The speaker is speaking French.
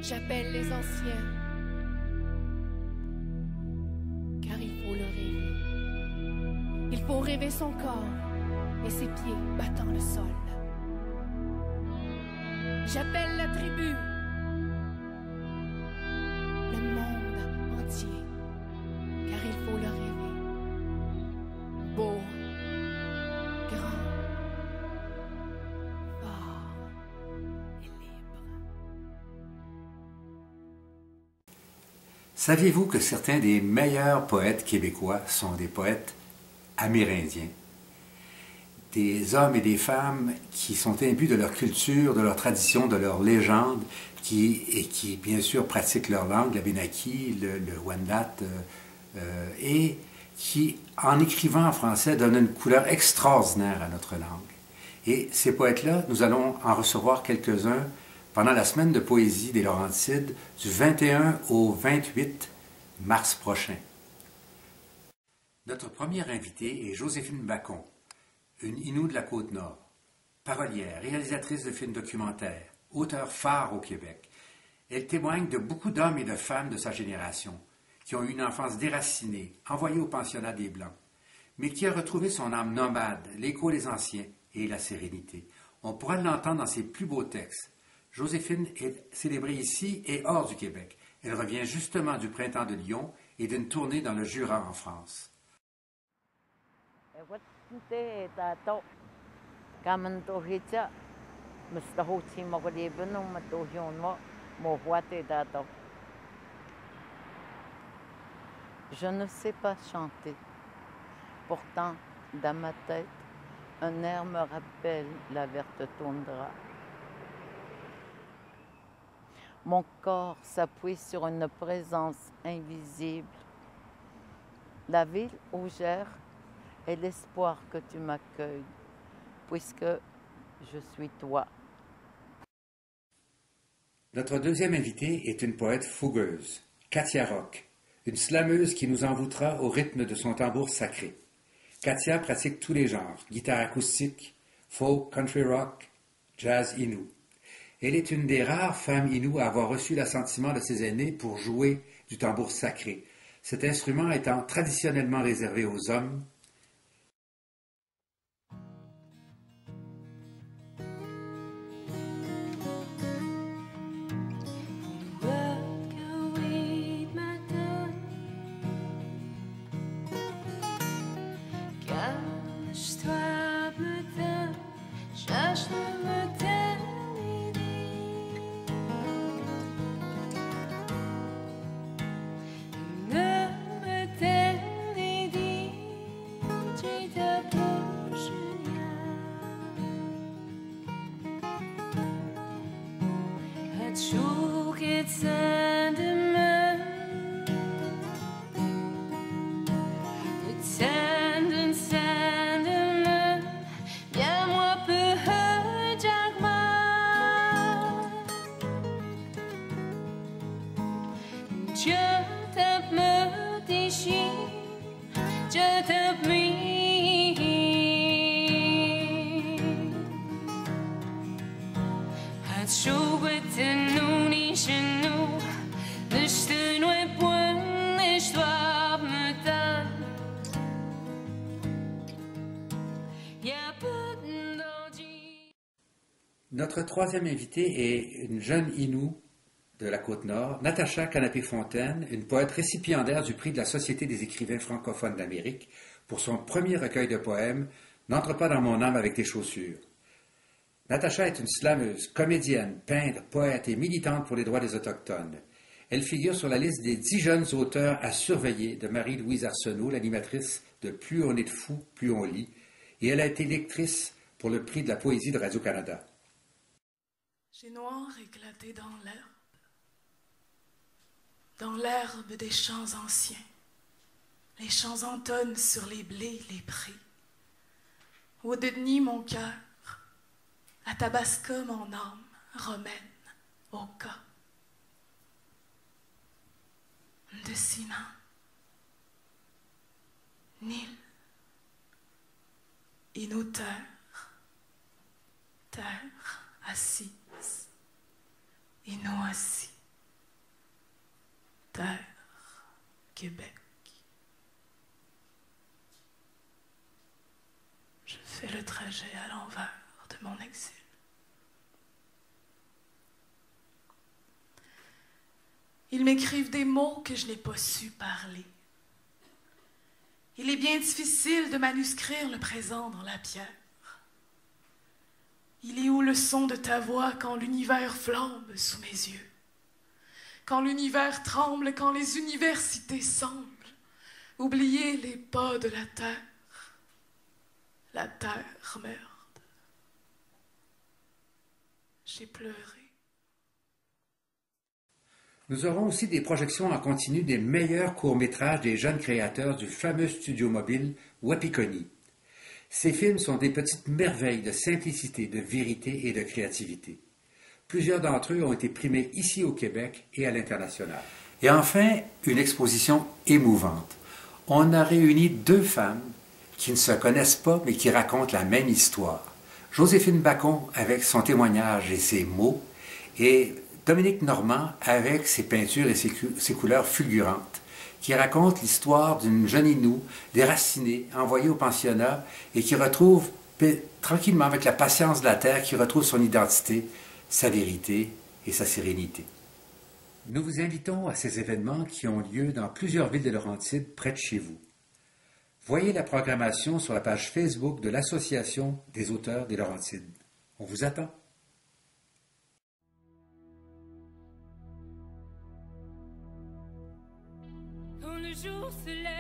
J'appelle les anciens, car il faut le rêver. Il faut rêver son corps et ses pieds battant le sol. J'appelle la tribu, le monde entier, car il faut le rêver. Beau, grand, fort et libre. Saviez-vous que certains des meilleurs poètes québécois sont des poètes amérindiens? Des hommes et des femmes qui sont imbus de leur culture, de leur tradition, de leur légende, qui bien sûr pratiquent leur langue, l'Abénaki, le Wendat, et qui, en écrivant en français, donnent une couleur extraordinaire à notre langue. Et ces poètes-là, nous allons en recevoir quelques-uns pendant la semaine de poésie des Laurentides du 21 au 28 mars prochain. Notre première invitée est Joséphine Bacon, une Innu de la Côte-Nord, parolière, réalisatrice de films documentaires, auteure phare au Québec. Elle témoigne de beaucoup d'hommes et de femmes de sa génération, qui ont eu une enfance déracinée, envoyée au pensionnat des Blancs, mais qui a retrouvé son âme nomade, l'écho des anciens et la sérénité. On pourra l'entendre dans ses plus beaux textes. Joséphine est célébrée ici et hors du Québec. Elle revient justement du printemps de Lyon et d'une tournée dans le Jura en France. Je ne sais pas chanter. Pourtant, dans ma tête, un air me rappelle la verte toundra. Mon corps s'appuie sur une présence invisible. La ville où j'erre est l'espoir que tu m'accueilles, puisque je suis toi. Notre deuxième invitée est une poète fougueuse, Katia Rock, une slameuse qui nous envoûtera au rythme de son tambour sacré. Katia pratique tous les genres, guitare acoustique, folk, country rock, jazz innu. Elle est une des rares femmes innu à avoir reçu l'assentiment de ses aînés pour jouer du tambour sacré, cet instrument étant traditionnellement réservé aux hommes. Notre troisième invitée est une jeune Innu de la Côte-Nord, Natacha Canapé-Fontaine, une poète récipiendaire du prix de la Société des écrivains francophones d'Amérique pour son premier recueil de poèmes « N'entre pas dans mon âme avec tes chaussures ». Natacha est une slameuse, comédienne, peintre, poète et militante pour les droits des Autochtones. Elle figure sur la liste des 10 jeunes auteurs à surveiller de Marie-Louise Arsenault, l'animatrice de Plus on est de fou, plus on lit, et elle a été lectrice pour le prix de la poésie de Radio-Canada. J'ai noir éclaté dans l'herbe des champs anciens. Les champs entonnent sur les blés, les prés. Au Denis mon cœur, à Tabasca mon âme, romaine, au cas. Dessinant, Nil, Innu terre assise, Innu assis. terre, Québec. Je fais le trajet à l'envers de mon exil. Ils m'écrivent des mots que je n'ai pas su parler. Il est bien difficile de manuscrire le présent dans la pierre. Il est où le son de ta voix quand l'univers flambe sous mes yeux? Quand l'univers tremble, quand les universités semblent oublier les pas de la terre meurt. J'ai pleuré. Nous aurons aussi des projections en continu des meilleurs courts-métrages des jeunes créateurs du fameux studio mobile Wapikoni. Ces films sont des petites merveilles de simplicité, de vérité et de créativité. Plusieurs d'entre eux ont été primés ici au Québec et à l'international. Et enfin, une exposition émouvante. On a réuni deux femmes qui ne se connaissent pas mais qui racontent la même histoire. Joséphine Bacon avec son témoignage et ses mots, et Dominique Normand avec ses peintures et ses couleurs fulgurantes, qui raconte l'histoire d'une jeune Inou déracinée, envoyée au pensionnat et qui retrouve tranquillement, avec la patience de la terre, qui retrouve son identité, sa vérité et sa sérénité. Nous vous invitons à ces événements qui ont lieu dans plusieurs villes de Laurentides près de chez vous. Voyez la programmation sur la page Facebook de l'Association des auteurs des Laurentides. On vous attend. Quand le jour se lève